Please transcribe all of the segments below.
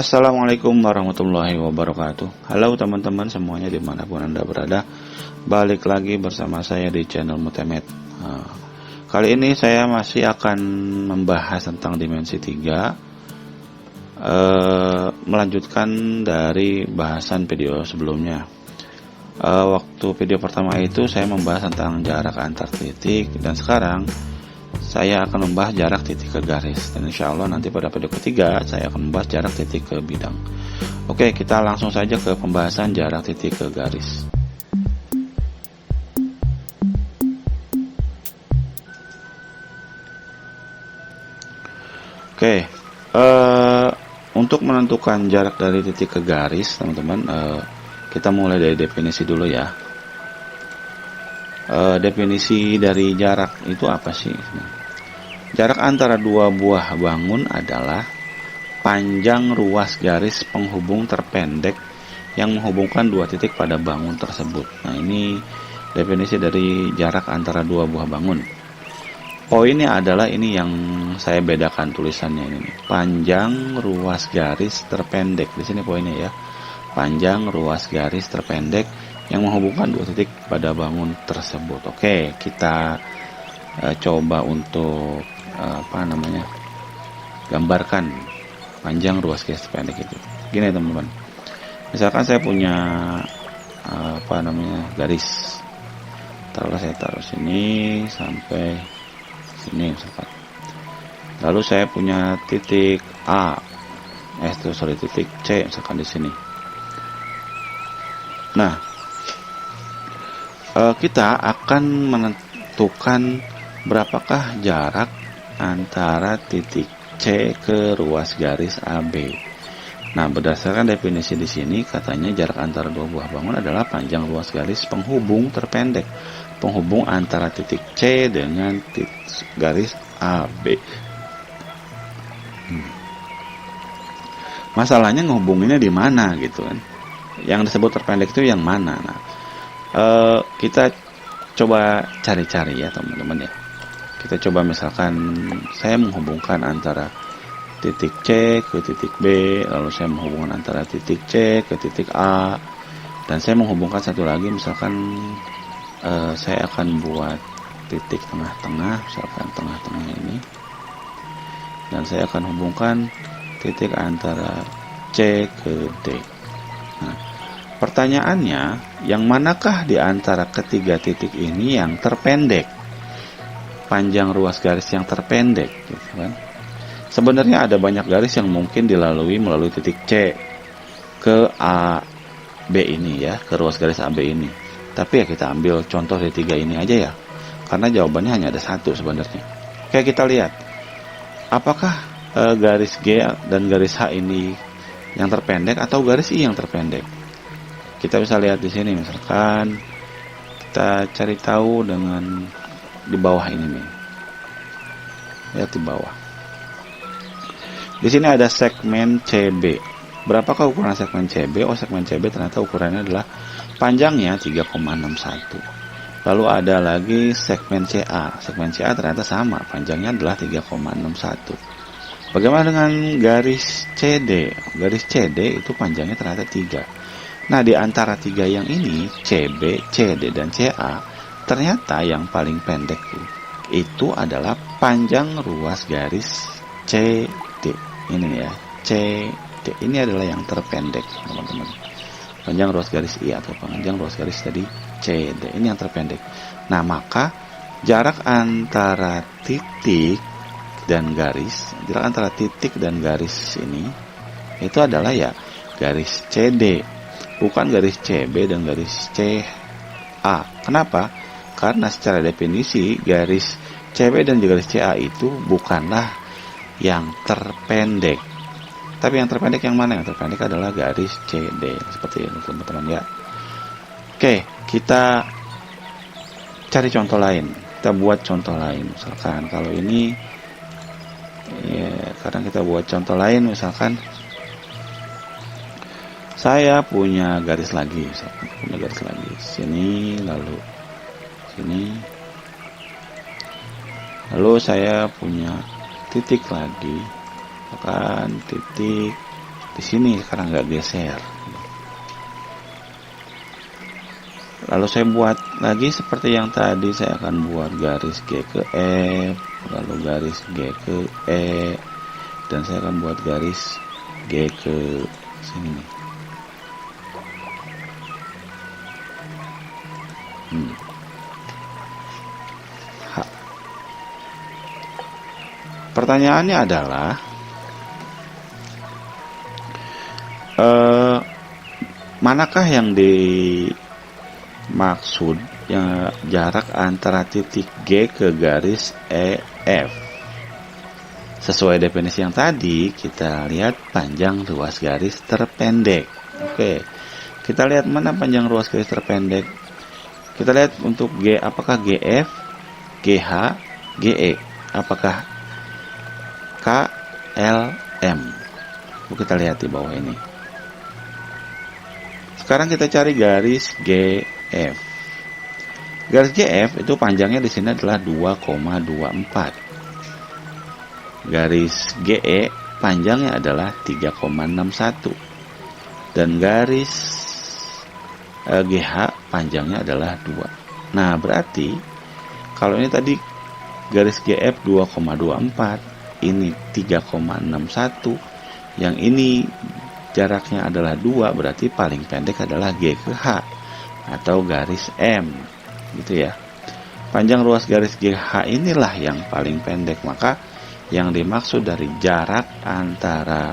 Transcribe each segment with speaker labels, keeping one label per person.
Speaker 1: Assalamualaikum warahmatullahi wabarakatuh. Halo teman-teman semuanya dimanapun Anda berada. Balik lagi bersama saya di channel Mutemet. Kali ini saya masih akan membahas tentang dimensi 3, melanjutkan dari bahasan video sebelumnya. Waktu video pertama itu saya membahas tentang jarak antar titik, dan sekarang saya akan membahas jarak titik ke garis, dan insya Allah nanti pada video ketiga saya akan membahas jarak titik ke bidang. Oke, kita langsung saja ke pembahasan jarak titik ke garis. Oke, untuk menentukan jarak dari titik ke garis, teman-teman, kita mulai dari definisi dulu ya. Definisi dari jarak itu apa sih? Jarak antara dua buah bangun adalah panjang ruas garis penghubung terpendek yang menghubungkan dua titik pada bangun tersebut. Nah, ini definisi dari jarak antara dua buah bangun. Poinnya adalah ini yang saya bedakan tulisannya ini. Panjang ruas garis terpendek. Di sini poinnya ya. Panjang ruas garis terpendek yang menghubungkan dua titik pada bangun tersebut. Oke, kita coba untuk gambarkan panjang ruas garis terpendek itu. Gini teman-teman, misalkan saya punya garis, taruhlah saya taruh sini sampai sini misalkan. Lalu saya punya titik A, titik C misalkan di sini. Nah, kita akan menentukan berapakah jarak antara titik C ke ruas garis AB. Nah, berdasarkan definisi di sini katanya jarak antara dua buah bangun adalah panjang ruas garis penghubung terpendek, penghubung antara titik C dengan titik garis AB. Masalahnya ngehubunginnya di mana gitu kan? Yang disebut terpendek itu yang mana? Nah, kita coba cari-cari ya teman-teman ya. Kita coba misalkan saya menghubungkan antara titik C ke titik B, lalu saya menghubungkan antara titik C ke titik A, dan saya menghubungkan satu lagi misalkan saya akan buat titik tengah-tengah, misalkan tengah-tengah ini, dan saya akan hubungkan titik antara C ke D. Nah, pertanyaannya, yang manakah di antara ketiga titik ini yang terpendek? Panjang ruas garis yang terpendek, gitu kan? Sebenarnya ada banyak garis yang mungkin dilalui melalui titik C ke A B ini ya, ke ruas garis AB ini. Tapi ya kita ambil contoh dari tiga ini aja ya, karena jawabannya hanya ada satu sebenarnya. Oke, kita lihat apakah garis G dan garis H ini yang terpendek atau garis I yang terpendek. Kita bisa lihat di sini, misalkan kita cari tahu dengan di bawah ini nih. Lihat di bawah. Di sini ada segmen CB. Berapakah ukuran segmen CB? Oh, segmen CB ternyata ukurannya adalah panjangnya 3,61. Lalu ada lagi segmen CA. Segmen CA ternyata sama, panjangnya adalah 3,61. Bagaimana dengan garis CD? Garis CD itu panjangnya ternyata 3. Nah, di antara tiga yang ini, CB, CD, dan CA, ternyata yang paling pendek itu adalah panjang ruas garis CD. Ini ya, CD. Ini adalah yang terpendek, teman-teman. Panjang ruas garis I atau panjang ruas garis tadi CD. Ini yang terpendek. Nah, maka jarak antara titik dan garis, ini itu adalah ya garis CD, bukan garis CB dan garis CA. Kenapa? Karena secara definisi garis CB dan garis CA itu bukanlah yang terpendek. Tapi yang terpendek yang mana? Yang terpendek adalah garis CD. Seperti itu teman-teman ya. Oke, kita cari contoh lain. Kita buat contoh lain. Misalkan kalau ini ya, kadang kita buat contoh lain, misalkan saya punya garis lagi, sini, lalu sini, lalu saya punya titik lagi, misalkan titik di sini sekarang nggak geser. Lalu saya buat lagi seperti yang tadi, saya akan buat garis G ke F, lalu garis G ke E, dan saya akan buat garis G ke sini nih. H. Pertanyaannya adalah manakah yang dimaksud yang jarak antara titik G ke garis EF? Sesuai definisi yang tadi, kita lihat panjang ruas garis terpendek. Oke, kita lihat mana panjang ruas garis terpendek. Kita lihat untuk G, apakah GF, GH, GE, apakah KLM. Kita lihat di bawah ini. Sekarang kita cari garis GF. Garis GF itu panjangnya di sini adalah 2,24. Garis GE panjangnya adalah 3,61. Dan garis GH panjangnya adalah 2. Nah, berarti kalau ini tadi garis GF 2,24, ini 3,61, yang ini jaraknya adalah 2, berarti paling pendek adalah G ke H atau garis M, gitu ya. Panjang ruas garis GH inilah yang paling pendek, maka yang dimaksud dari jarak antara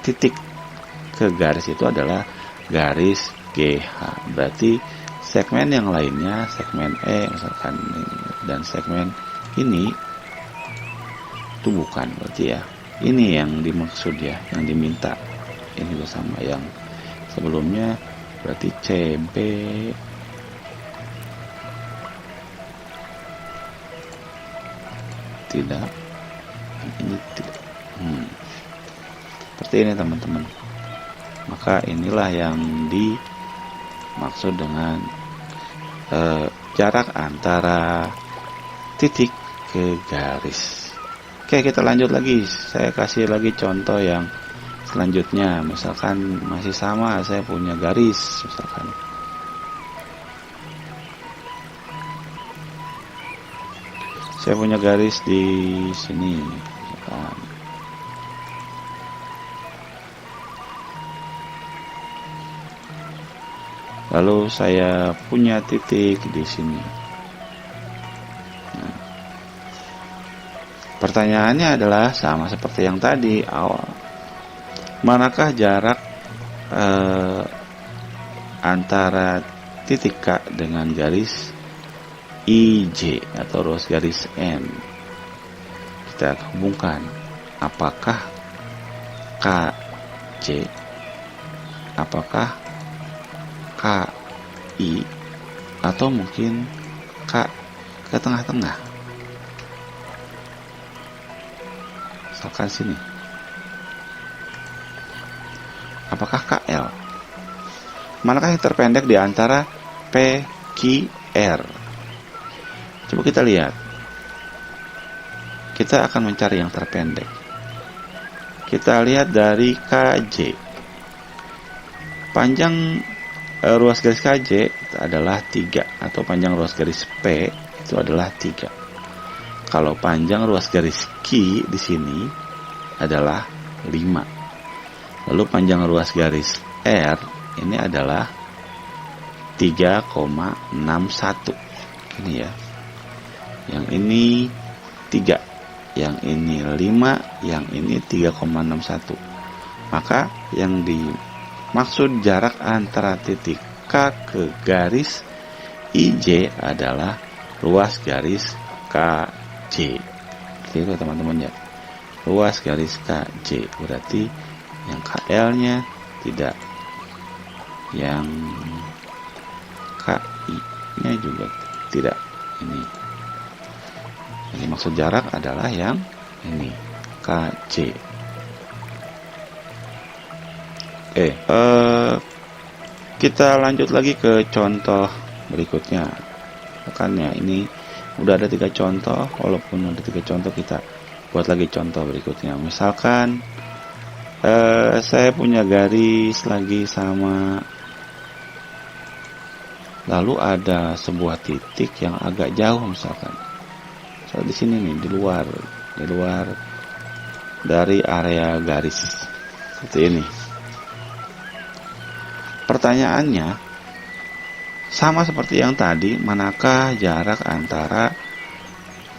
Speaker 1: titik ke garis itu adalah garis GH. Berarti segmen yang lainnya, segmen E misalkan, dan segmen ini itu bukan, berarti ya ini yang dimaksud ya, yang diminta. Ini bersama yang sebelumnya, berarti CB tidak, ini tidak. Seperti ini teman-teman. Maka inilah yang dimaksud dengan jarak antara titik ke garis. Oke, kita lanjut lagi. Saya kasih lagi contoh yang selanjutnya. Misalkan masih sama, saya punya garis misalkan. Saya punya garis di sini misalkan. Lalu saya punya titik di sini. Nah, pertanyaannya adalah sama seperti yang tadi awal. Manakah jarak antara titik K dengan garis IJ atau ruas garis N? Kita hubungkan. Apakah KJ? Apakah KI, atau mungkin K ke tengah-tengah, misalkan sini. Apakah KL? Manakah yang terpendek di antara PQR? Coba kita lihat. Kita akan mencari yang terpendek. Kita lihat dari KJ. Panjang ruas garis KJ adalah 3, atau panjang ruas garis P itu adalah 3. Kalau panjang ruas garis Q di sini adalah 5. Lalu panjang ruas garis R ini adalah 3,61. Ini ya. Yang ini 3, yang ini 5, yang ini 3,61. Maka yang dimaksud jarak antara titik K ke garis IJ adalah ruas garis KJ. Itu teman-teman ya. Ruas garis KJ berarti yang KL-nya tidak, yang KI-nya juga tidak. Ini maksud jarak adalah yang ini, KJ. Kita lanjut lagi ke contoh berikutnya. Kan ya, ini udah ada 3 contoh, walaupun ada 3 contoh kita buat lagi contoh berikutnya. Misalkan saya punya garis lagi sama, lalu ada sebuah titik yang agak jauh misalkan. So, di sini nih, di luar dari area garis seperti ini. Pertanyaannya sama seperti yang tadi, manakah jarak antara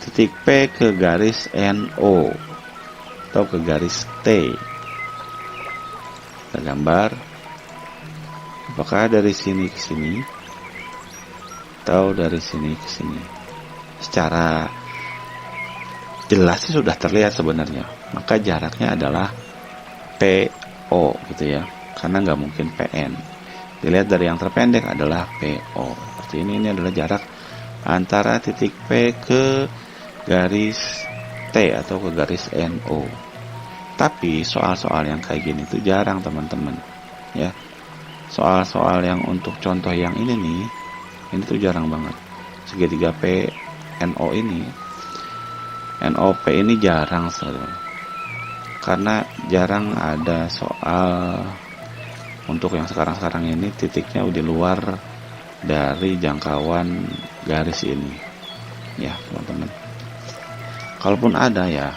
Speaker 1: titik P ke garis NO atau ke garis T? Kita gambar, apakah dari sini ke sini atau dari sini ke sini? Secara jelas sih sudah terlihat sebenarnya, maka jaraknya adalah PO gitu ya, karena nggak mungkin PN. Dilihat dari yang terpendek adalah PO. Seperti ini adalah jarak antara titik P ke garis T atau ke garis NO. Tapi soal-soal yang kayak gini tuh jarang teman-teman ya. Soal-soal yang untuk contoh yang ini nih, ini tuh jarang banget. Segitiga PNO ini, NOP ini jarang sebenarnya, karena jarang ada soal untuk yang sekarang-sekarang ini titiknya udah luar dari jangkauan garis ini ya teman-teman. Kalaupun ada ya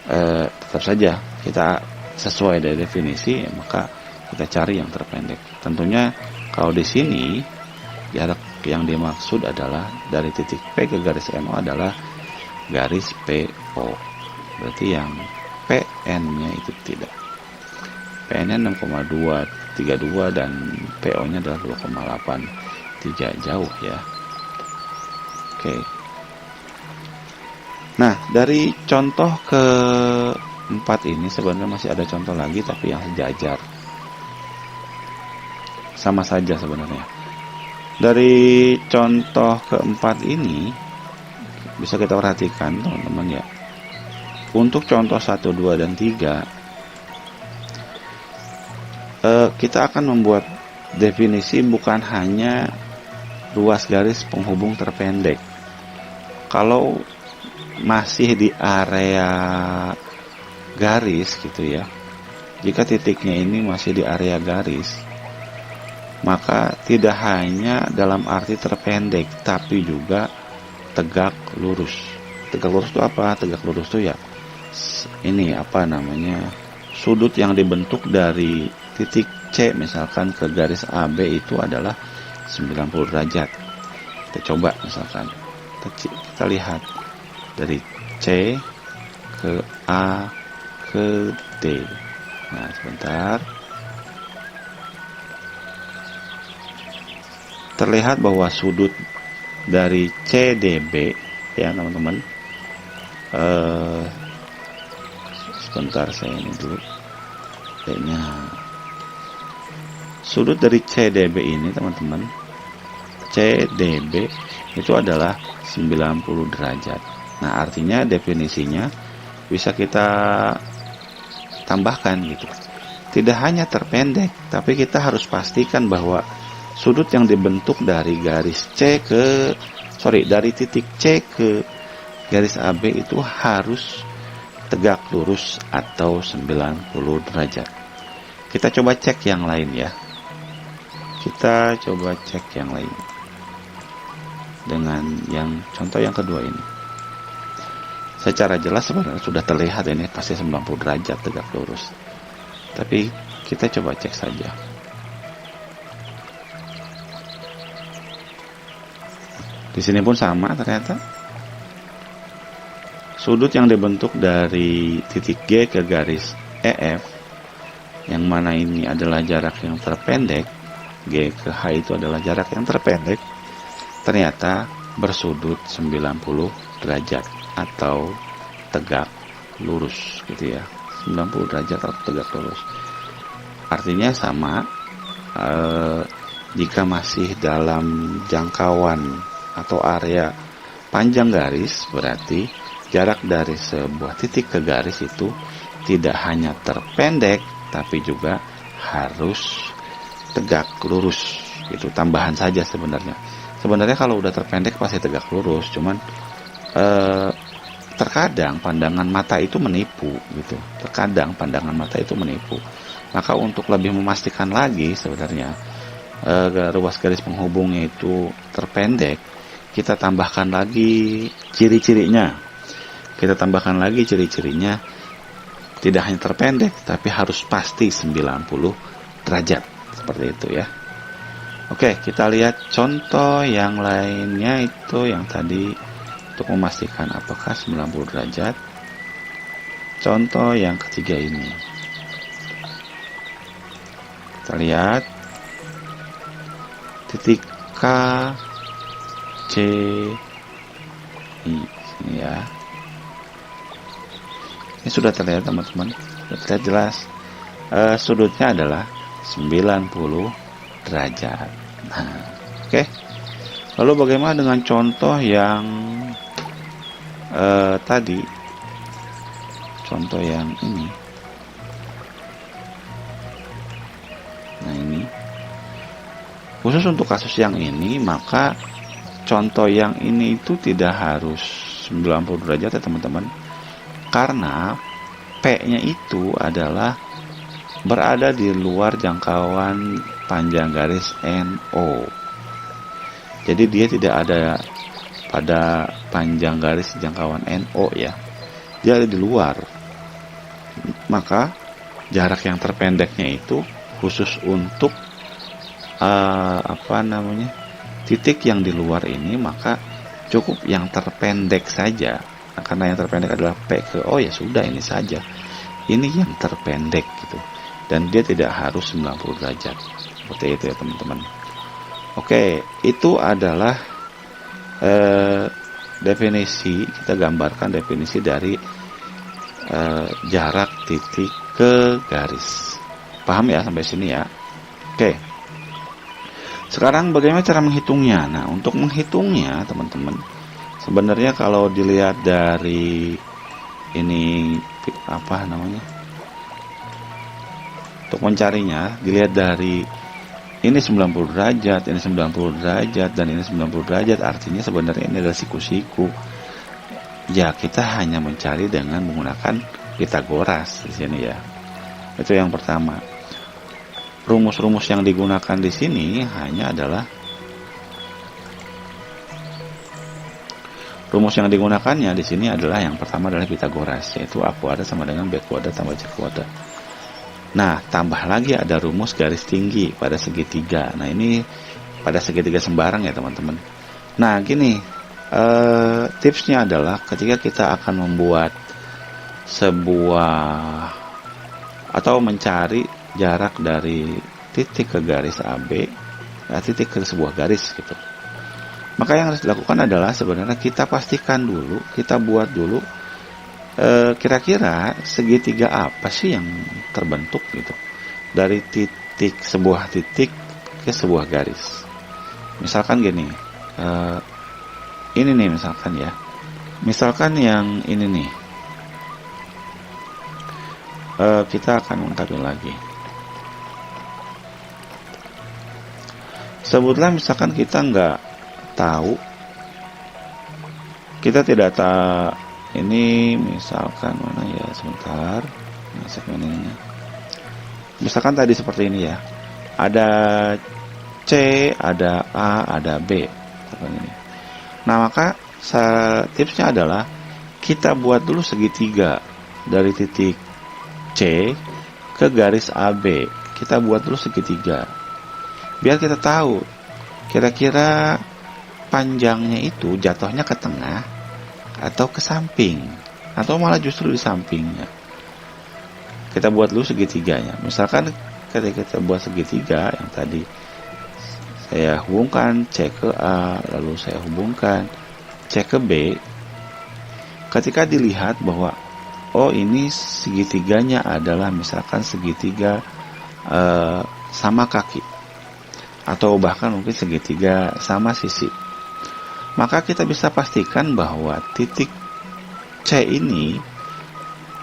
Speaker 1: tetap saja kita sesuai dari definisi, maka kita cari yang terpendek. Tentunya kalau di sini jarak yang dimaksud adalah dari titik P ke garis NO adalah garis PO. Berarti yang PN-nya itu tidak. PN-nya 6,232 dan PO-nya adalah 2,8. Tidak jauh ya. Oke. Nah, dari contoh ke-4 ini sebenarnya masih ada contoh lagi tapi yang sejajar. Sama saja sebenarnya. Dari contoh ke-4 ini bisa kita perhatikan teman-teman ya. Untuk contoh 1, 2, dan 3 kita akan membuat definisi bukan hanya ruas garis penghubung terpendek. Kalau masih di area garis gitu ya, jika titiknya ini masih di area garis, maka tidak hanya dalam arti terpendek tapi juga tegak lurus. Tegak lurus itu apa? Tegak lurus itu ya ini apa namanya, sudut yang dibentuk dari titik C misalkan ke garis AB itu adalah 90 derajat. Kita coba misalkan kita lihat dari C ke A ke D. Nah sebentar, terlihat bahwa sudut dari CDB ya teman-teman, sebentar saya ini dulu kayaknya, sudut dari CDB ini teman-teman, CDB itu adalah 90 derajat. Nah artinya definisinya bisa kita tambahkan gitu, tidak hanya terpendek tapi kita harus pastikan bahwa sudut yang dibentuk dari garis dari titik C ke garis AB itu harus tegak lurus atau 90 derajat. Kita coba cek yang lain ya. Kita coba cek yang lain dengan yang contoh yang kedua ini. Secara jelas sebenarnya sudah terlihat ini pasti 90 derajat tegak lurus. Tapi kita coba cek saja. Di sini pun sama ternyata. Sudut yang dibentuk dari titik G ke garis EF, yang mana ini adalah jarak yang terpendek, G ke H itu adalah jarak yang terpendek, ternyata bersudut 90 derajat atau tegak lurus gitu ya. 90 derajat atau tegak lurus. Artinya sama, jika masih dalam jangkauan atau area panjang garis, berarti jarak dari sebuah titik ke garis itu tidak hanya terpendek tapi juga harus tegak lurus. Itu tambahan saja sebenarnya. Sebenarnya kalau udah terpendek pasti tegak lurus, cuman terkadang pandangan mata itu menipu gitu. Terkadang pandangan mata itu menipu. Maka untuk lebih memastikan lagi sebenarnya ruas garis penghubungnya itu terpendek, kita tambahkan lagi ciri-cirinya. Kita tambahkan lagi ciri-cirinya, tidak hanya terpendek tapi harus pasti 90 derajat seperti itu ya. Oke, kita lihat contoh yang lainnya itu yang tadi untuk memastikan apakah 90 derajat. Contoh yang ketiga ini. Kita lihat titik K, C, I ini ya. Ini sudah terlihat teman-teman, sudah terlihat jelas. Sudutnya adalah 90 derajat. Nah, oke. Lalu bagaimana dengan contoh yang tadi? Contoh yang ini. Nah, ini. Khusus untuk kasus yang ini, maka contoh yang ini itu tidak harus 90 derajat ya teman-teman. Karena P-nya itu adalah berada di luar jangkauan panjang garis NO. Jadi dia tidak ada pada panjang garis jangkauan NO ya. Dia ada di luar. Maka jarak yang terpendeknya itu khusus untuk titik yang di luar ini, maka cukup yang terpendek saja. Nah, karena yang terpendek adalah P ke O, ya sudah ini saja. Ini yang terpendek gitu. Dan dia tidak harus 90 derajat. Seperti itu ya teman-teman. Oke, itu adalah definisi, kita gambarkan definisi dari jarak titik ke garis. Paham ya sampai sini ya? Oke. Sekarang bagaimana cara menghitungnya? Nah, untuk menghitungnya teman-teman, sebenarnya kalau dilihat dari ini untuk mencarinya, dilihat dari ini 90 derajat, ini 90 derajat, dan ini 90 derajat, artinya sebenarnya ini adalah siku-siku. Ya, kita hanya mencari dengan menggunakan Pitagoras di sini ya. Itu yang pertama. Rumus-rumus yang digunakan di sini hanya adalah rumus yang digunakannya di sini adalah yang pertama adalah Pitagoras, yaitu A kuadrat sama dengan B kuadrat tambah C kuadrat. Nah, tambah lagi ada rumus garis tinggi pada segitiga. Nah, ini pada segitiga sembarang ya teman-teman. Nah, gini, tipsnya adalah ketika kita akan membuat sebuah atau mencari jarak dari titik ke garis AB, titik ke sebuah garis gitu. Maka yang harus dilakukan adalah sebenarnya kita pastikan dulu, kita buat dulu kira-kira segitiga apa sih yang terbentuk gitu dari sebuah titik ke sebuah garis. Misalkan gini, ini nih misalkan ya, misalkan yang ini nih, kita akan ungkapin lagi. Sebutlah misalkan kita nggak tahu, kita tidak tahu ini, misalkan mana ya, sebentar, segmennya. Misalkan tadi seperti ini ya, ada C, ada A, ada B seperti ini. Nah, maka tipsnya adalah kita buat dulu segitiga dari titik C ke garis AB. Kita buat dulu segitiga biar kita tahu kira-kira panjangnya itu jatuhnya ke tengah atau ke samping, atau malah justru di sampingnya. Kita buat dulu segitiganya. Misalkan ketika kita buat segitiga yang tadi saya hubungkan C ke A, lalu saya hubungkan C ke B, ketika dilihat bahwa oh ini segitiganya adalah misalkan segitiga sama kaki, atau bahkan mungkin segitiga sama sisi, maka kita bisa pastikan bahwa titik C ini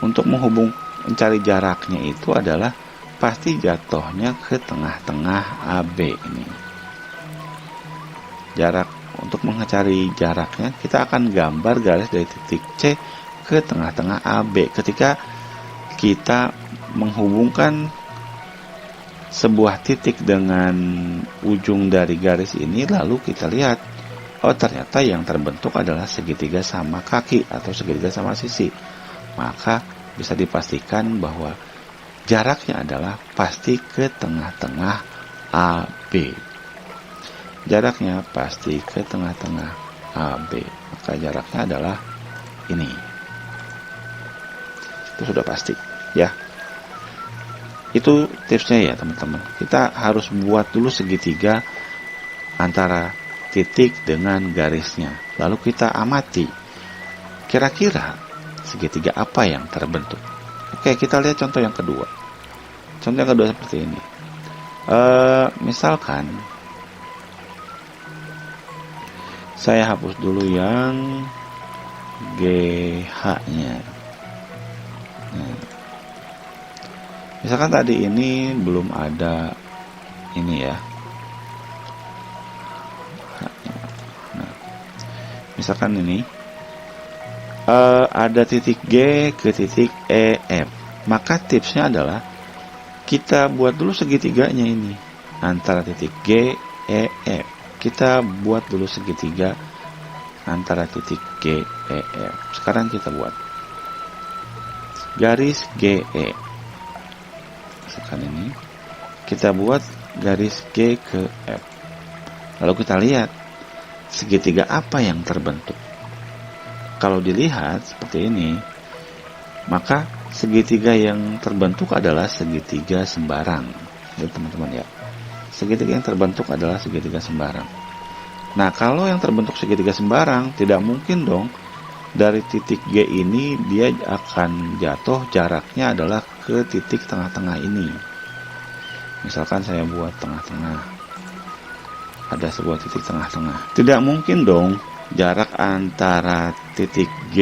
Speaker 1: untuk mencari jaraknya itu adalah pasti jatuhnya ke tengah-tengah AB ini. Jarak untuk mencari jaraknya, kita akan gambar garis dari titik C ke tengah-tengah AB. Ketika kita menghubungkan sebuah titik dengan ujung dari garis ini, lalu kita lihat, oh ternyata yang terbentuk adalah segitiga sama kaki atau segitiga sama sisi. Maka bisa dipastikan bahwa jaraknya adalah pasti ke tengah-tengah AB. Jaraknya pasti ke tengah-tengah AB. Maka jaraknya adalah ini. Itu sudah pasti, ya. Itu tipsnya ya teman-teman. Kita harus buat dulu segitiga antara titik dengan garisnya. Lalu kita amati kira-kira segitiga apa yang terbentuk. Oke, kita lihat contoh yang kedua. Contoh yang kedua seperti ini. Misalkan saya hapus dulu yang GH-nya. Nah, misalkan tadi ini belum ada ini ya. Nah, misalkan ini ada titik G ke titik EF. Maka tipsnya adalah kita buat dulu segitiganya ini antara titik G, E, F. Kita buat dulu segitiga antara titik G, E, F. Sekarang kita buat garis GE. Sekarang ini kita buat garis G ke F. Lalu kita lihat segitiga apa yang terbentuk. Kalau dilihat seperti ini, maka segitiga yang terbentuk adalah segitiga sembarang. Ya teman-teman ya. Segitiga yang terbentuk adalah segitiga sembarang. Nah, kalau yang terbentuk segitiga sembarang, tidak mungkin dong dari titik G ini dia akan jatuh jaraknya adalah ke titik tengah-tengah ini. Misalkan saya buat tengah-tengah. Ada sebuah titik tengah-tengah. Tidak mungkin dong jarak antara titik G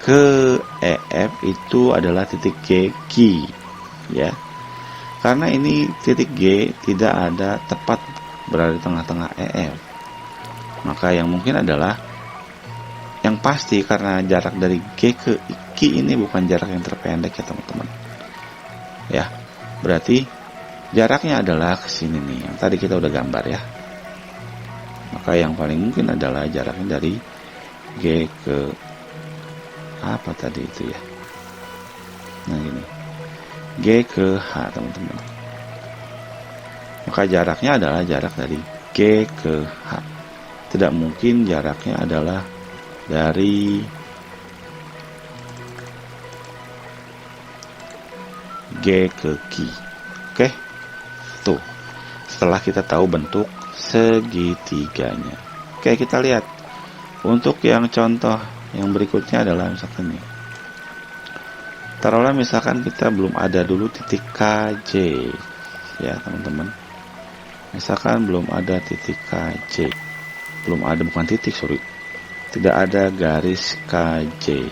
Speaker 1: ke EF itu adalah titik G Q, ya. Karena ini titik G tidak ada tepat berada di tengah-tengah EF. Maka yang mungkin adalah yang pasti karena jarak dari G ke Q ini bukan jarak yang terpendek ya teman-teman. Ya, berarti jaraknya adalah ke sini nih. Yang tadi kita udah gambar ya. Maka yang paling mungkin adalah jaraknya dari G ke apa tadi itu ya. Nah ini G ke H teman-teman. Maka jaraknya adalah jarak dari G ke H. Tidak mungkin jaraknya adalah dari G ke Q. Oke. Tuh. Setelah kita tahu bentuk segitiganya. Oke, kita lihat. Untuk yang contoh yang berikutnya adalah misalkan ini. Taruhlah misalkan kita belum ada dulu titik KJ. Ya, teman-teman. Misalkan belum ada titik KJ. Belum ada, bukan titik, sorry. Tidak ada garis KJ.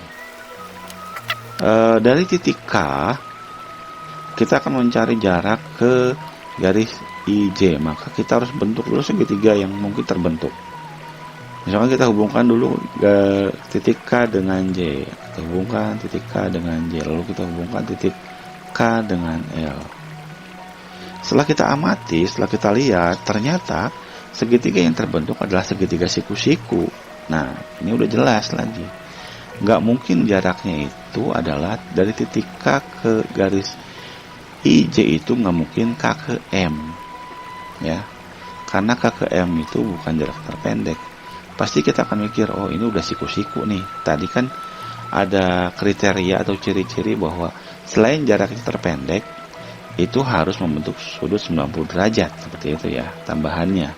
Speaker 1: Dari titik K, kita akan mencari jarak ke garis IJ. Maka kita harus bentuk dulu segitiga yang mungkin terbentuk. Misalkan kita hubungkan dulu titik K dengan J. Kita hubungkan titik K dengan J. Lalu kita hubungkan titik K dengan L. Setelah kita amati, setelah kita lihat, ternyata segitiga yang terbentuk adalah segitiga siku-siku. Nah, ini udah jelas lagi. Nggak mungkin jaraknya itu adalah dari titik K ke garis IJ itu nggak mungkin K ke M. Ya, karena K ke M itu bukan jarak terpendek. Pasti kita akan mikir, oh ini udah siku-siku nih. Tadi kan ada kriteria atau ciri-ciri bahwa selain jaraknya terpendek, itu harus membentuk sudut 90 derajat. Seperti itu ya, tambahannya.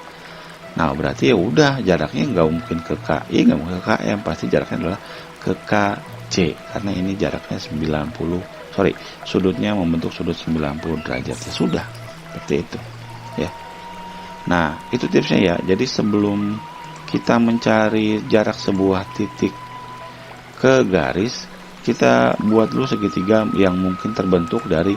Speaker 1: Nah, berarti ya udah jaraknya nggak mungkin ke KI, nggak mungkin ke KM. Pasti jaraknya adalah ke KJ. Karena ini jaraknya 90, sudutnya membentuk sudut 90 derajat. Ya sudah, seperti itu. Ya. Nah, itu tipsnya ya. Jadi sebelum kita mencari jarak sebuah titik ke garis, kita buat dulu segitiga yang mungkin terbentuk dari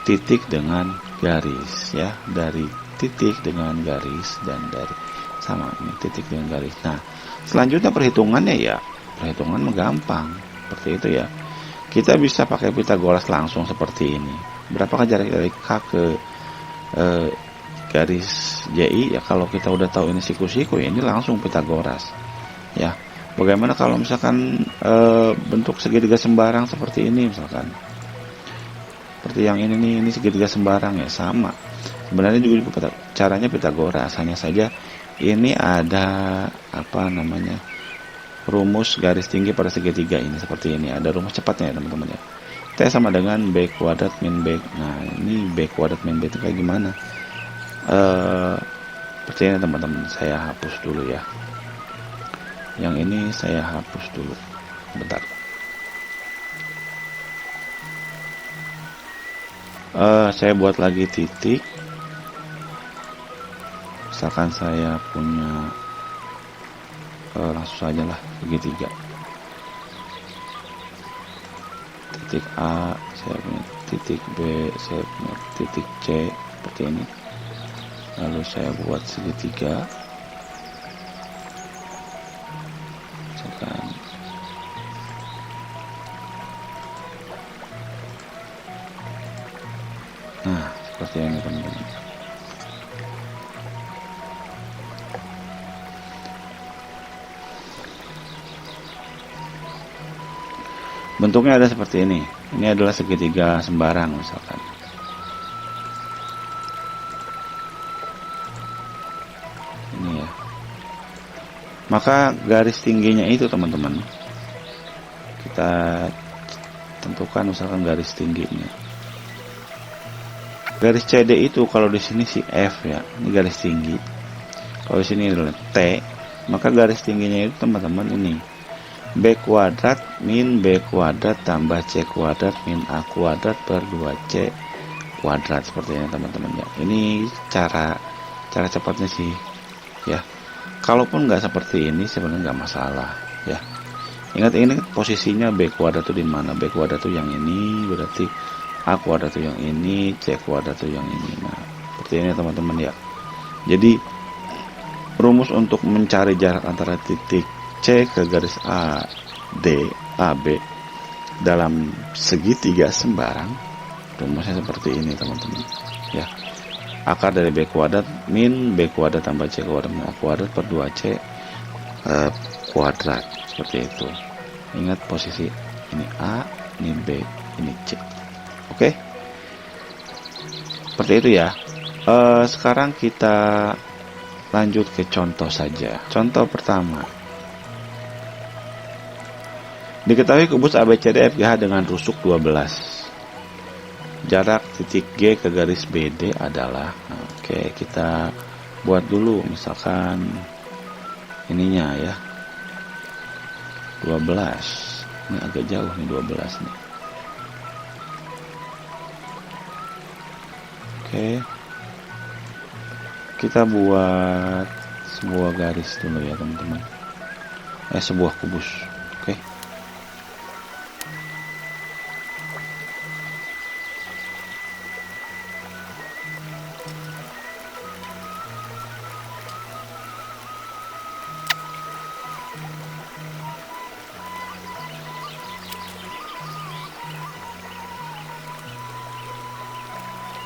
Speaker 1: titik dengan garis ya, dari titik dengan garis dan dari sama ini titik dengan garis. Nah, selanjutnya perhitungannya ya, perhitungan gampang. seperti itu ya. Kita bisa pakai Pitagoras langsung seperti ini. Berapakah jarak dari K ke garis JI? Ya kalau kita udah tahu ini siku-siku ya ini langsung Pitagoras. Ya. Bagaimana kalau misalkan bentuk segitiga sembarang seperti ini misalkan. Seperti yang ini nih, ini segitiga sembarang ya sama. Sebenarnya juga caranya Pitagoras, hanya saja ini ada rumus garis tinggi pada segitiga ini seperti ini. Ada rumus cepatnya ya teman-teman ya. T sama dengan B kuadrat min B. Nah ini B kuadrat min B itu kayak gimana? Seperti ini teman-teman. Saya hapus dulu ya. Yang ini saya hapus dulu. Bentar. Saya buat lagi titik. Misalkan saya punya langsung saja lah segitiga. Titik A, saya punya titik B, saya punya titik C seperti ini. Lalu saya buat segitiga. Misalkan nah seperti ini teman-teman. Bentuknya ada seperti ini. Ini adalah segitiga sembarang misalkan. Ini ya. Maka garis tingginya itu teman-teman, kita tentukan misalkan garis tingginya. Garis CD itu kalau di sini si F ya. Ini garis tinggi. Kalau di sini adalah T, maka garis tingginya itu teman-teman ini. B kuadrat min B kuadrat tambah C kuadrat min A kuadrat per 2C kuadrat seperti ini teman-teman ya. Ini cara cepatnya sih ya. Kalaupun nggak seperti ini sebenarnya nggak masalah ya. Ingat ini posisinya B kuadrat itu di mana? B kuadrat itu yang ini, berarti A kuadrat itu yang ini, C kuadrat itu yang ini. Nah seperti ini teman-teman ya. Jadi rumus untuk mencari jarak antara titik C ke garis A, D, AB dalam segitiga sembarang, rumusnya seperti ini teman-teman ya. Akar dari B kuadrat min B kuadrat tambah C kuadrat min A kuadrat per 2C kuadrat seperti itu. Ingat posisi ini A, ini B, ini C. Oke, seperti itu ya. Sekarang kita lanjut ke contoh saja. Contoh pertama. Diketahui kubus ABCD FGH dengan rusuk 12. Jarak titik G ke garis BD adalah, oke, kita buat dulu misalkan ininya ya. 12. Ini agak jauh nih 12 nih. Oke. Kita buat sebuah garis dulu ya teman-teman. Sebuah kubus. Oke.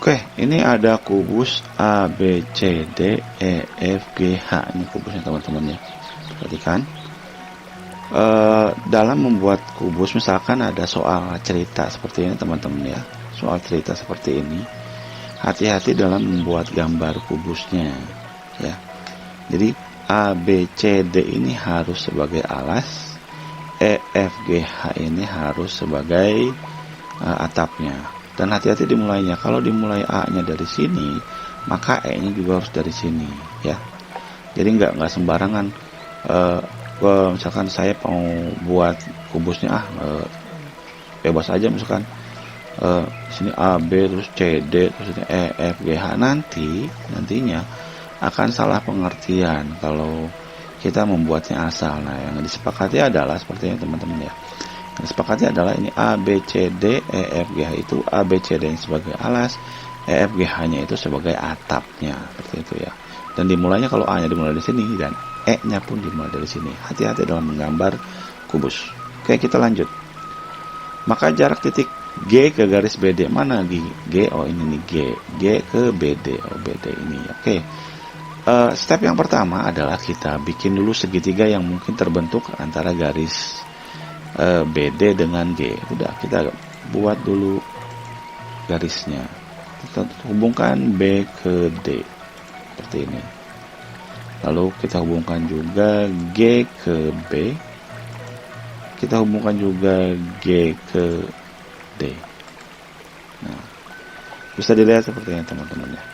Speaker 1: Oke, ini ada kubus A, B, C, D, E, F, G, H. Ini kubusnya teman-teman ya. Perhatikan. Dalam membuat kubus, misalkan ada soal cerita seperti ini teman-teman ya. Soal cerita seperti ini. Hati-hati dalam membuat gambar kubusnya. Ya. Jadi A, B, C, D ini harus sebagai alas. E, F, G, H ini harus sebagai atapnya. Dan hati-hati dimulainya. Kalau dimulai A-nya dari sini, maka E-nya juga harus dari sini, ya. Jadi nggak sembarangan. Misalkan saya mau buat kubusnya, bebas aja misalkan. Sini A, B, terus C, D, terus ini E, F, G, H. Nantinya akan salah pengertian kalau kita membuatnya asal. Nah, yang disepakati adalah seperti ini teman-teman ya. Yang disepakati adalah ini A, B, C, D, E, F, G, H itu A, B, C, D yang sebagai alas, E, F, G, H-nya itu sebagai atapnya, seperti itu ya. Dan dimulainya kalau A-nya dimulai dari sini dan E-nya pun dimulai dari sini. Hati-hati dalam menggambar kubus. Oke, kita lanjut. Maka jarak titik G ke garis BD mana G? Oh ini nih G ke BD. Oh BD ini. Oke. Step yang pertama adalah kita bikin dulu segitiga yang mungkin terbentuk antara garis BD dengan G. Udah, kita buat dulu garisnya. Kita hubungkan B ke D seperti ini. Lalu kita hubungkan juga G ke B. Kita hubungkan juga G ke D. Nah, bisa dilihat seperti ini teman-teman ya.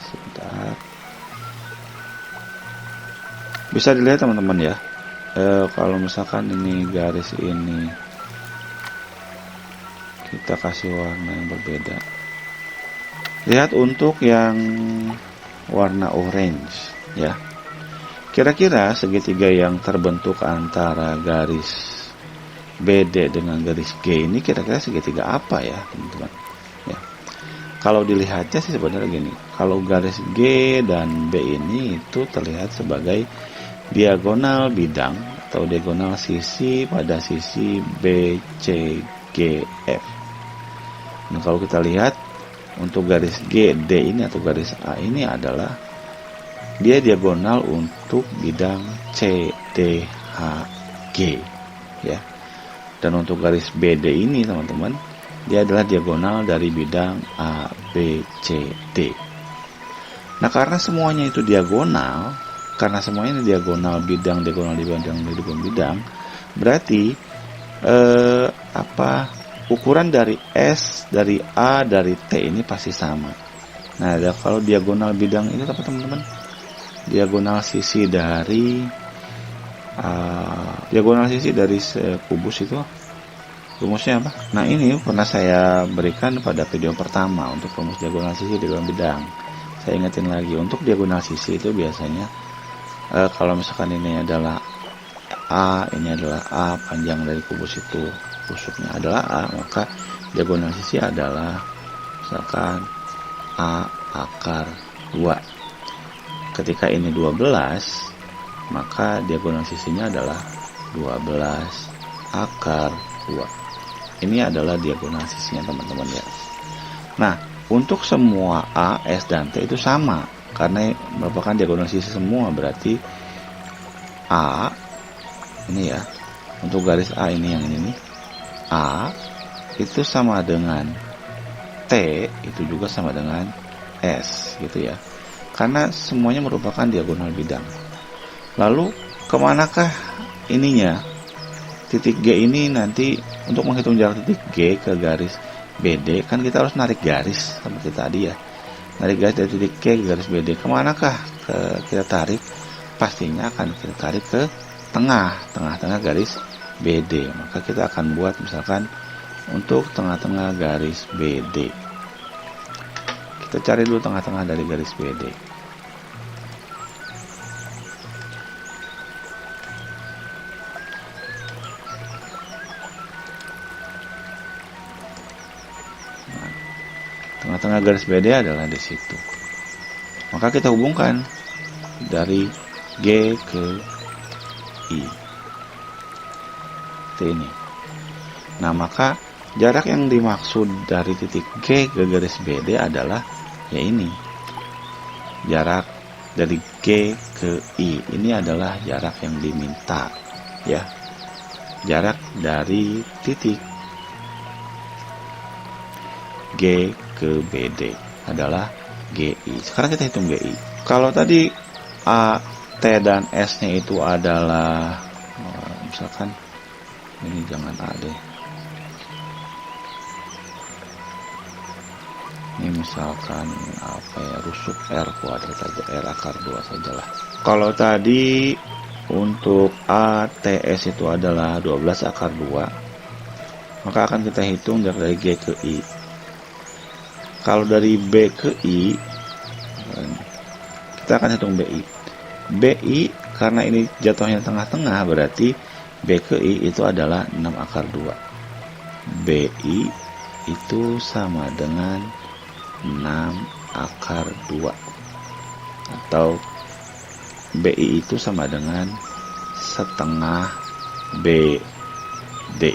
Speaker 1: Sebentar. Bisa dilihat teman-teman ya. Kalau misalkan ini garis ini kita kasih warna yang berbeda. Lihat untuk yang warna orange ya. Kira-kira segitiga yang terbentuk antara garis BD dengan garis G ini kira-kira segitiga apa ya teman-teman ya. Kalau dilihatnya sih sebenarnya gini, kalau garis G dan B ini itu terlihat sebagai diagonal bidang atau diagonal sisi pada sisi B, C, G, F. Nah kalau kita lihat untuk garis G, D ini atau garis A ini adalah dia diagonal untuk bidang C, D, H, G ya. Dan untuk garis BD ini teman-teman, dia adalah diagonal dari bidang A, B, C, D. Nah karena semuanya itu diagonal, karena semuanya ini diagonal bidang, berarti ukuran dari S, dari A, dari T ini pasti sama. Nah kalau diagonal bidang itu apa teman-teman? Diagonal sisi dari kubus itu rumusnya apa? Nah ini pernah saya berikan pada video pertama untuk rumus diagonal sisi diagonal bidang. Saya ingetin lagi, untuk diagonal sisi itu biasanya kalau misalkan ini adalah A, ini adalah A, panjang dari kubus itu tusuknya adalah A, maka diagonal sisi adalah misalkan A akar 2. Ketika ini 12, maka diagonal sisinya adalah 12 akar 2. Ini adalah diagonal sisinya teman-teman ya. Nah, untuk semua A, S, dan T itu sama, karena merupakan diagonal sisi semua, berarti A, ini ya, untuk garis A ini yang ini, A itu sama dengan T, itu juga sama dengan S, gitu ya. Karena semuanya merupakan diagonal bidang. Lalu kemanakah ininya? Titik G ini nanti untuk menghitung jarak titik G ke garis BD, kan kita harus narik garis seperti tadi ya. Narik garis dari titik G ke garis BD. Kemanakah kita tarik? Pastinya akan kita tarik ke tengah-tengah garis BD. Maka kita akan buat misalkan untuk tengah-tengah garis BD. Kita cari dulu tengah-tengah dari garis BD. Nah, tengah-tengah garis BD adalah di situ. Maka kita hubungkan dari G ke I. Seperti ini. Nah, maka jarak yang dimaksud dari titik G ke garis BD adalah ya ini, jarak dari G ke I. Ini adalah jarak yang diminta ya. Jarak dari titik G ke BD adalah GI. Sekarang kita hitung GI. Kalau tadi A, T, dan S nya itu adalah misalkan ini jangan A deh, ini misalkan apa ya, rusuk R kuadrat aja, R akar 2 sajalah. Kalau tadi untuk A, T, S itu adalah 12 akar 2, maka akan kita hitung dari G ke I. Kalau dari B ke I, kita akan hitung BI. BI karena ini jatuhnya tengah-tengah, berarti B ke I itu adalah 6 akar 2. BI itu sama dengan 6 akar 2, atau BI itu sama dengan setengah BD.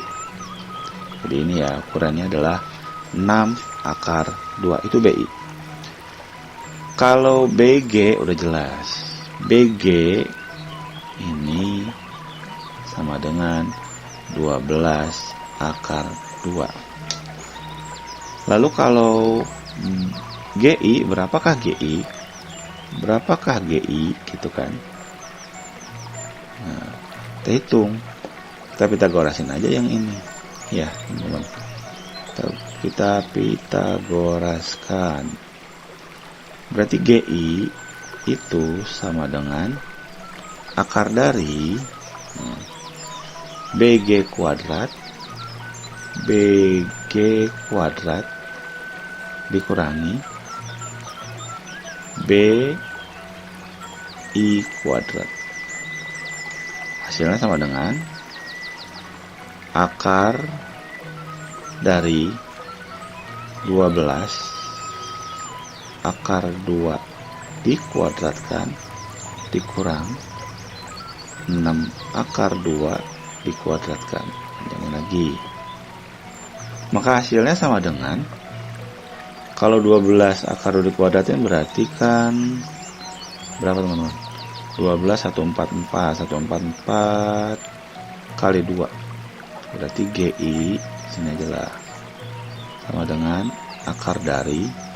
Speaker 1: Jadi ini ya ukurannya adalah 6/2, itu BI. Kalau BG udah jelas. BG ini sama dengan 12/2. Lalu kalau GI, berapakah GI? Berapakah GI gitu kan? Nah, kita hitung. Kita Pitagorasin aja yang ini. Ya, teman-teman. Kita Pitagoraskan. Berarti GI itu sama dengan akar dari BG kuadrat dikurangi BI kuadrat. Hasilnya sama dengan akar dari 12 akar 2 dikuadratkan dikurang 6 akar 2 dikuadratkan. Jangan lagi. Maka hasilnya sama dengan, kalau 12 akar 2 dikuadratin berarti kan berapa teman-teman? 12 144 kali 2. Berarti GI sini aja lah. Sama dengan akar dari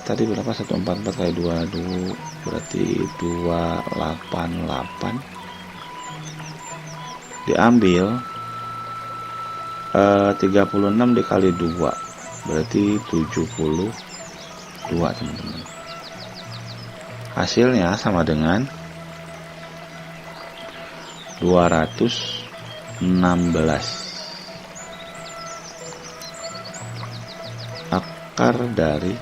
Speaker 1: tadi berapa? 144 kali 2 dulu, berarti 288 diambil 36 dikali 2 berarti 72 teman-teman. Hasilnya sama dengan 216 akar dari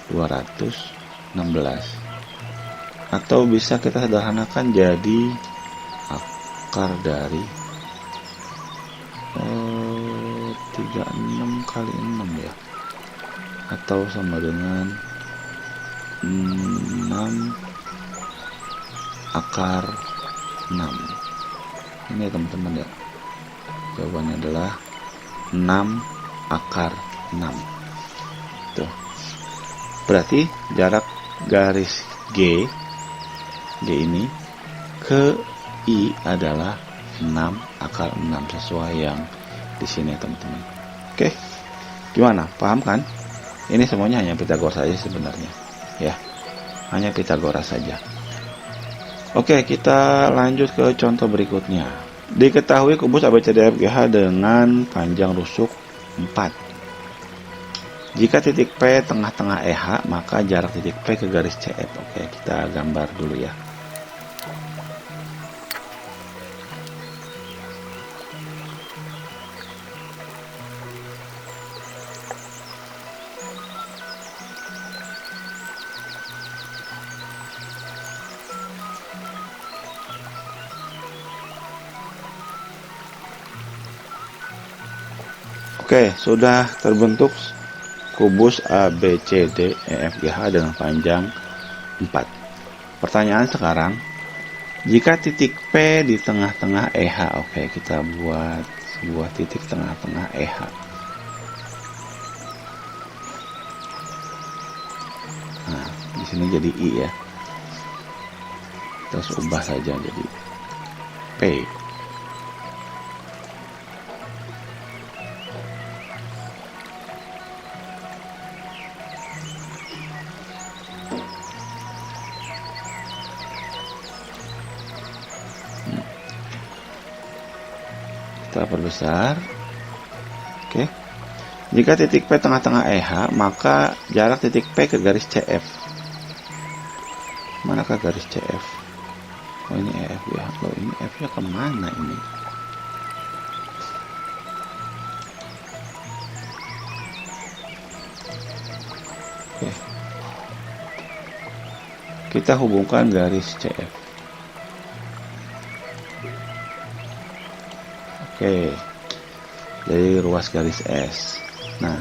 Speaker 1: 216, atau bisa kita sederhanakan jadi akar dari 36 kali 6 ya, atau sama dengan 6 akar 6. Ini ya teman-teman ya, jawabannya adalah 6 akar 6. Tuh. Berarti jarak garis G ini ke I adalah 6 akar 6 sesuai yang di sini teman-teman. Oke, gimana? Paham kan? Ini semuanya hanya Pitagoras saja sebenarnya, ya, hanya Pitagoras saja. Oke, kita lanjut ke contoh berikutnya. Diketahui kubus ABCDEFGH dengan panjang rusuk 4. Jika titik P tengah-tengah EH, maka jarak titik P ke garis CF. Oke, kita gambar dulu ya. Oke, sudah terbentuk kubus ABCDEFGH dengan panjang 4. Pertanyaan sekarang, jika titik P di tengah-tengah EH, oke, kita buat sebuah titik tengah-tengah EH. Nah, di sini jadi I ya. Terus ubah saja jadi P. Kita perbesar. Oke. Jika titik P tengah-tengah EH, maka jarak titik P ke garis CF. Manakah garis CF? Oh, ini EF ya. Loh, ini F nya kemana ini? Oke. Kita hubungkan garis CF. Oke, jadi ruas garis S. Nah,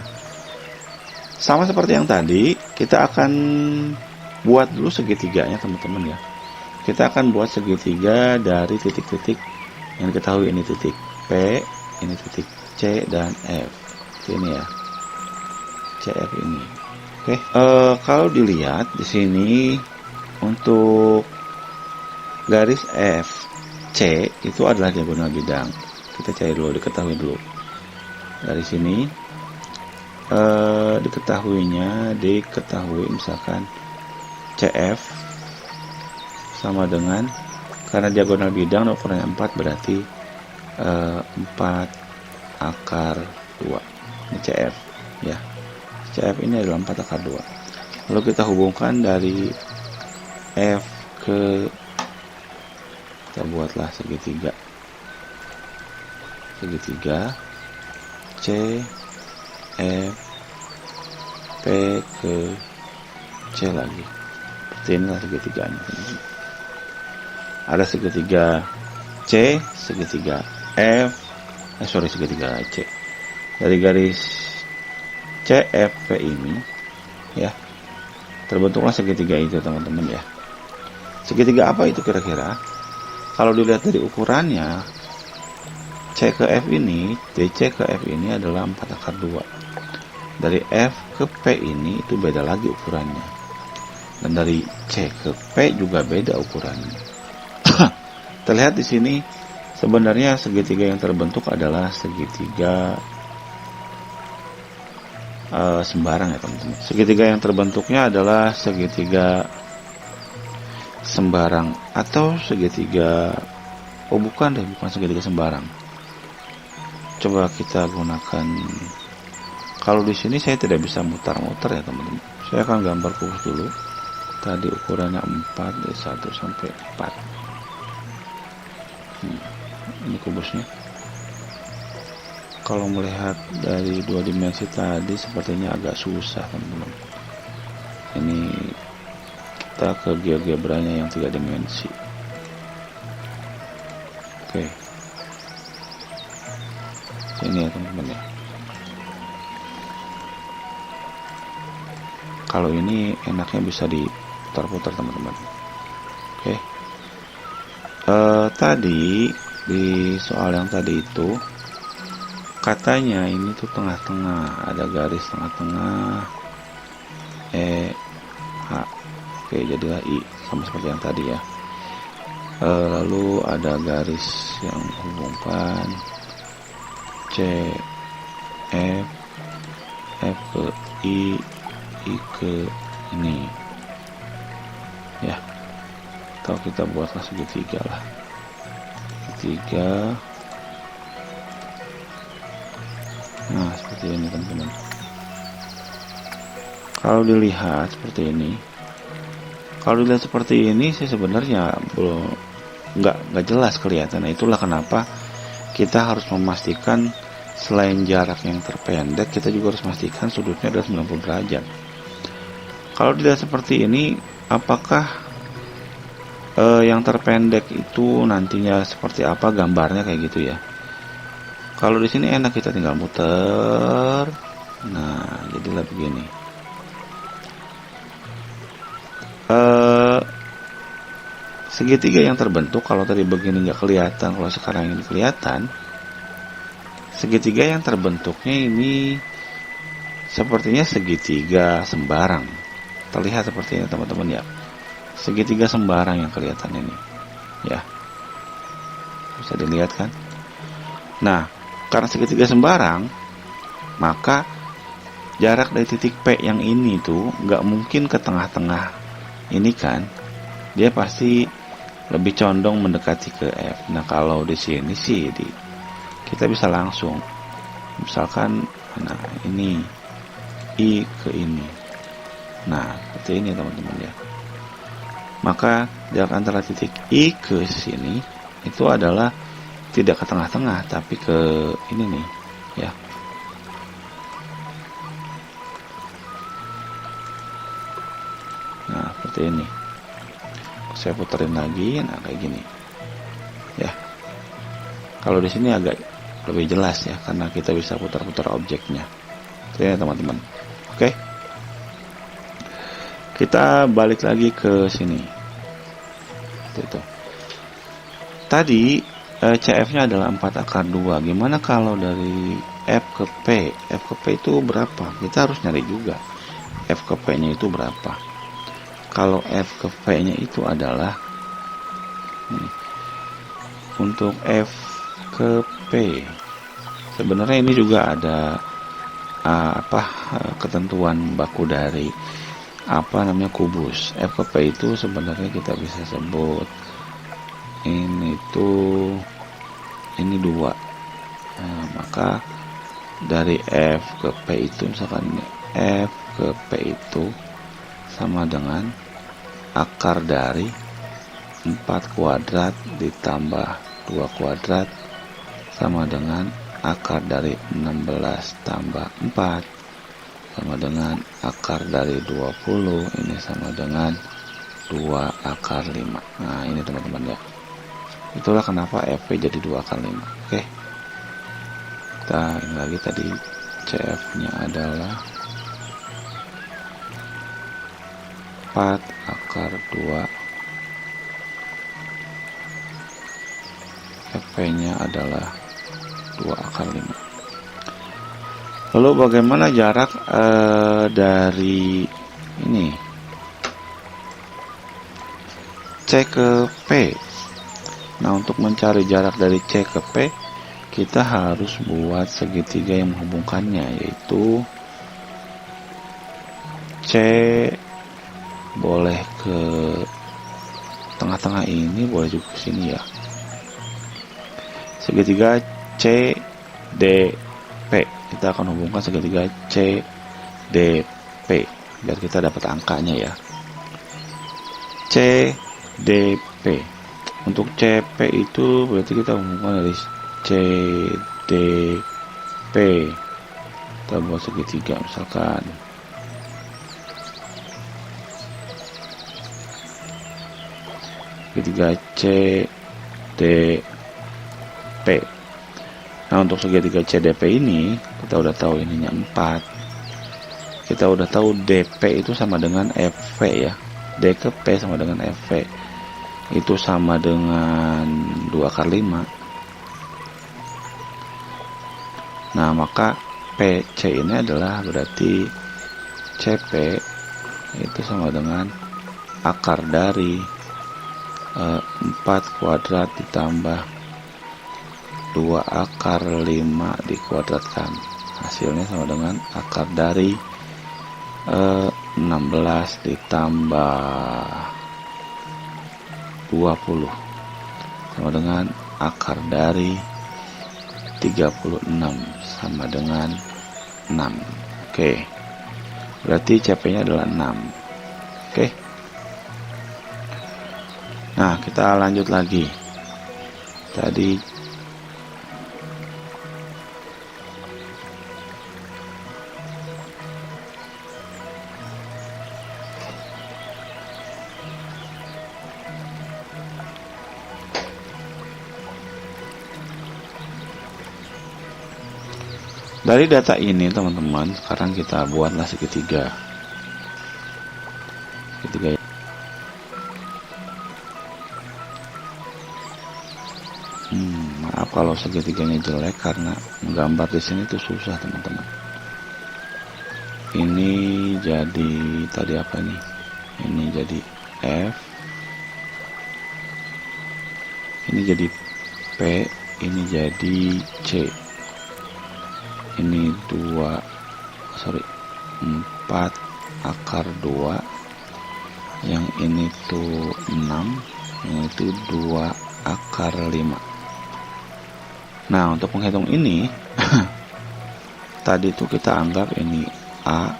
Speaker 1: sama seperti yang tadi, kita akan buat dulu segitiganya teman-teman ya. kita akan buat segitiga dari titik-titik yang diketahui. Ini titik P, ini titik C dan F. Ini ya, CF ini. Oke, kalau dilihat di sini untuk garis FC itu adalah diagonal bidang. Kita cari dulu, diketahui dulu. Dari sini diketahui misalkan CF sama dengan, karena diagonal bidang ukurannya 4 berarti 4 akar 2. Ini CF ya. CF ini adalah 4 akar 2. Lalu kita hubungkan dari F ke, kita buatlah segitiga C F P ke C lagi. Seperti inilah segitiganya. Ada segitiga C, segitiga F, segitiga C. Dari garis CFP ini ya, terbentuklah segitiga itu teman-teman ya. Segitiga apa itu kira-kira? Kalau dilihat dari ukurannya, C ke F ini, dari C ke F ini adalah 4 akar 2. Dari F ke P ini itu beda lagi ukurannya. Dan dari C ke P juga beda ukurannya. Terlihat di sini sebenarnya segitiga yang terbentuk adalah segitiga sembarang ya teman-teman. Segitiga yang terbentuknya adalah segitiga sembarang atau segitiga, bukan segitiga sembarang. Coba kita gunakan, kalau di sini saya tidak bisa mutar-mutar ya teman-teman. Saya akan gambar kubus dulu. Tadi ukurannya 4 dari 1 sampai 4. Ini kubusnya. Kalau melihat dari 2 dimensi tadi sepertinya agak susah teman-teman. Ini kita ke GeoGebra-nya yang 3 dimensi. Oke, ini ya teman-teman ya. Kalau ini enaknya bisa diputar-putar teman-teman. Oke. Tadi di soal yang tadi itu katanya ini tuh tengah-tengah, ada garis tengah-tengah H. Oke, jadilah I, sama seperti yang tadi ya. Lalu ada garis yang menghubungkan C F, F ke I ke ini ya. Atau kita buatlah segitiga lah, segitiga. Nah seperti ini teman-teman. Kalau dilihat seperti ini, sih sebenarnya belum nggak jelas kelihatan. Nah, itulah kenapa kita harus memastikan selain jarak yang terpendek, kita juga harus memastikan sudutnya adalah 90 derajat. Kalau dilihat seperti ini, apakah yang terpendek itu nantinya seperti apa gambarnya kayak gitu ya? Kalau di sini enak, kita tinggal muter. Nah, jadilah begini. Segitiga yang terbentuk, kalau tadi begini nggak kelihatan, kalau sekarang ini kelihatan. Segitiga yang terbentuknya ini sepertinya segitiga sembarang. Terlihat seperti ini teman-teman ya. Segitiga sembarang yang kelihatan ini ya, bisa dilihat kan. Nah, karena segitiga sembarang, maka jarak dari titik P yang ini tuh nggak mungkin ke tengah-tengah ini kan, dia pasti lebih condong mendekati ke F. Nah, kalau di sini sih kita bisa langsung misalkan, nah ini I ke ini. Nah, seperti ini teman-teman ya. Maka jarak antara titik I ke sini itu adalah tidak ke tengah-tengah, tapi ke ini nih ya. Nah seperti ini. Saya puterin lagi, nah kayak gini ya. Kalau di sini agak lebih jelas ya, karena kita bisa putar-putar objeknya. Itu ya teman-teman. Oke, kita balik lagi ke sini. seperti itu. Tadi CF-nya adalah 4 akar 2. Gimana kalau dari F ke P? F ke P itu berapa? Kita harus nyari juga F ke P-nya itu berapa. Kalau F ke P-nya itu adalah nih, untuk F ke P. Sebenarnya ini juga ada ketentuan baku dari kubus. F ke P itu sebenarnya kita bisa sebut ini 2. Nah, maka dari F ke P itu misalkan ini, F ke P itu sama dengan akar dari 4 kuadrat ditambah 2 kuadrat sama dengan akar dari 16 tambah 4 sama dengan akar dari 20. Ini sama dengan 2 akar 5. Nah ini teman-teman ya, itulah kenapa FP jadi 2 akar 5. Oke, kita ini lagi, tadi CF nya adalah 4 akar 2, FP nya adalah 2 akar 5. Lalu bagaimana jarak dari ini C ke P? Nah, untuk mencari jarak dari C ke P, kita harus buat segitiga yang menghubungkannya, yaitu C boleh ke tengah-tengah ini, boleh juga ke sini ya. Segitiga C D P, kita akan hubungkan segitiga C D P biar kita dapat angkanya ya. C D P. Untuk CP itu berarti kita hubungkan dari C D P. Kita buat segitiga misalkan. Segitiga C D P. Nah, untuk segitiga CDP ini kita udah tahu ininya 4. Kita udah tahu DP itu sama dengan FV ya. D ke P sama dengan FV. Itu sama dengan 2 akar 5. Nah, maka PC ini adalah berarti CP itu sama dengan akar dari 4 kuadrat ditambah 2 akar 5 dikuadratkan. Hasilnya sama dengan akar dari 16 ditambah 20 sama dengan akar dari 36 sama dengan 6. Oke. Berarti CP-nya adalah 6. Oke. Nah, kita lanjut lagi. Tadi dari data ini teman-teman, sekarang kita buatlah segitiga. Maaf kalau segitiganya jelek karena menggambar di sini tuh susah teman-teman. Ini jadi tadi apa nih? Ini jadi F. Ini jadi P. Ini jadi C. Ini 4 akar 2, yang ini tuh 6, yang itu 2 akar 5. Nah, untuk menghitung ini tadi tuh kita anggap ini A,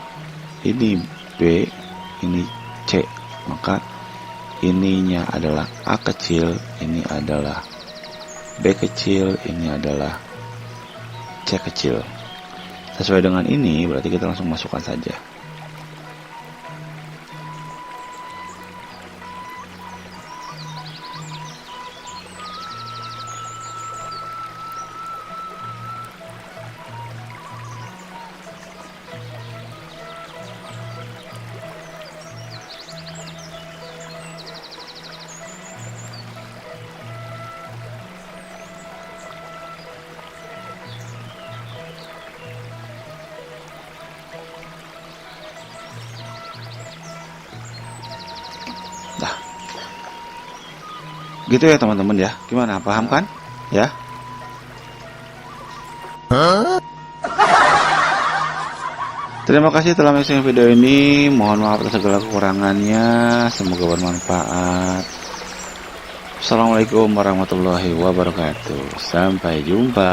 Speaker 1: ini B, ini C. Maka ininya adalah A kecil, ini adalah B kecil, ini adalah C kecil. Sesuai dengan ini, berarti kita langsung masukkan saja. Gitu ya teman-teman ya. Gimana? Paham kan? Ya. Terima kasih telah menonton video ini. Mohon maaf atas segala kekurangannya. Semoga bermanfaat. Assalamualaikum warahmatullahi wabarakatuh. Sampai jumpa.